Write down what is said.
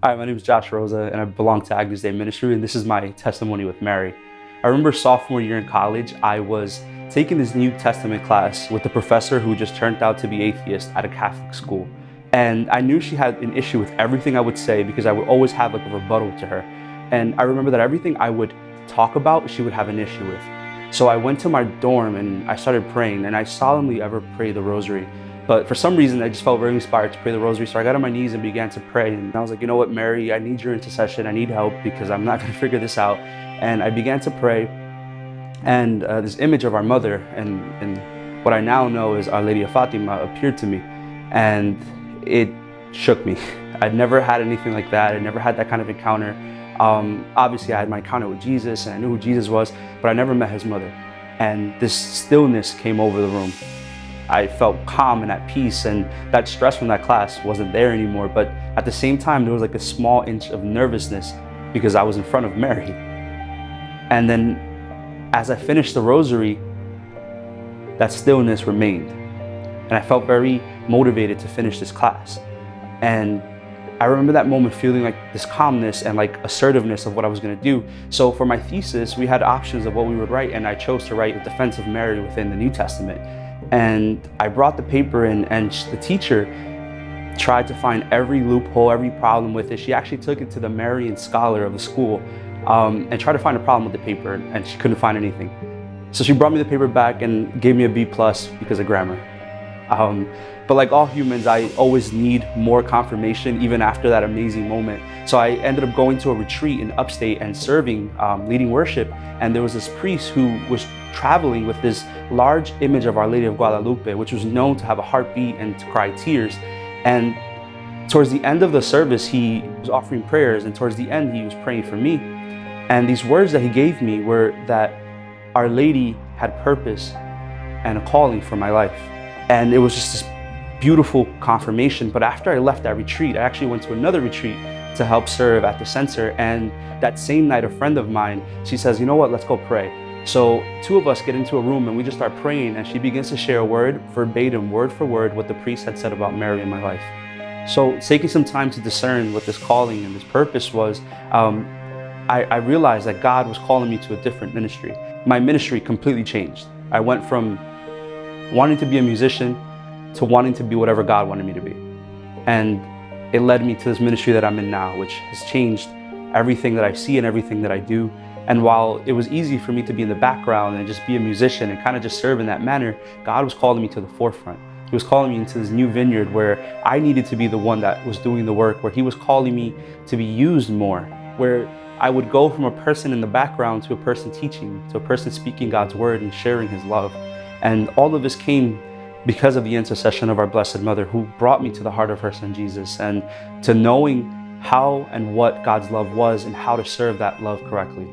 Hi, my name is Josh Rosa, and I belong to Agnus Dei Ministry, and this is my testimony with Mary. I remember sophomore year in college, I was taking this New Testament class with a professor who just turned out to be atheist at a Catholic school. And I knew she had an issue with everything I would say because I would always have like a rebuttal to her. And I remember that everything I would talk about, she would have an issue with. So I went to my dorm and I started praying, and I solemnly ever pray the Rosary. But for some reason, I just felt very inspired to pray the Rosary. So I got on my knees and began to pray. And I was like, you know what, Mary, I need your intercession. I need help because I'm not going to figure this out. And I began to pray. And this image of our mother and what I now know is Our Lady of Fatima appeared to me. And it shook me. I'd never had anything like that. I never had that kind of encounter. Obviously, I had my encounter with Jesus and I knew who Jesus was, but I never met his mother. And this stillness came over the room. I felt calm and at peace, and that stress from that class wasn't there anymore. But at the same time, there was like a small inch of nervousness because I was in front of Mary. And then as I finished the Rosary, that stillness remained. And I felt very motivated to finish this class. And I remember that moment feeling like this calmness and like assertiveness of what I was going to do. So for my thesis, we had options of what we would write, and I chose to write the defense of Mary within the New Testament. And I brought the paper in, and the teacher tried to find every loophole, every problem with it. She actually took it to the Marian scholar of the school and tried to find a problem with the paper, and she couldn't find anything. So she brought me the paper back and gave me a B+ because of grammar. But like all humans, I always need more confirmation even after that amazing moment. So I ended up going to a retreat in upstate and serving, leading worship. And there was this priest who was traveling with this large image of Our Lady of Guadalupe, which was known to have a heartbeat and to cry tears. And towards the end of the service, he was offering prayers, and towards the end, he was praying for me. And these words that he gave me were that Our Lady had purpose and a calling for my life. And it was just this beautiful confirmation. But after I left that retreat, I actually went to another retreat to help serve at the center. And that same night, a friend of mine, she says, you know what, let's go pray. So two of us get into a room and we just start praying, and she begins to share a word verbatim, word for word, what the priest had said about Mary in my life. So taking some time to discern what this calling and this purpose was, I realized that God was calling me to a different ministry. My ministry completely changed. I went from wanting to be a musician to wanting to be whatever God wanted me to be. And it led me to this ministry that I'm in now, which has changed everything that I see and everything that I do. And while it was easy for me to be in the background and just be a musician and kind of just serve in that manner, God was calling me to the forefront. He was calling me into this new vineyard where I needed to be the one that was doing the work, where he was calling me to be used more, where I would go from a person in the background to a person teaching, to a person speaking God's word and sharing his love. And all of this came because of the intercession of our Blessed Mother, who brought me to the heart of her Son Jesus and to knowing how and what God's love was and how to serve that love correctly.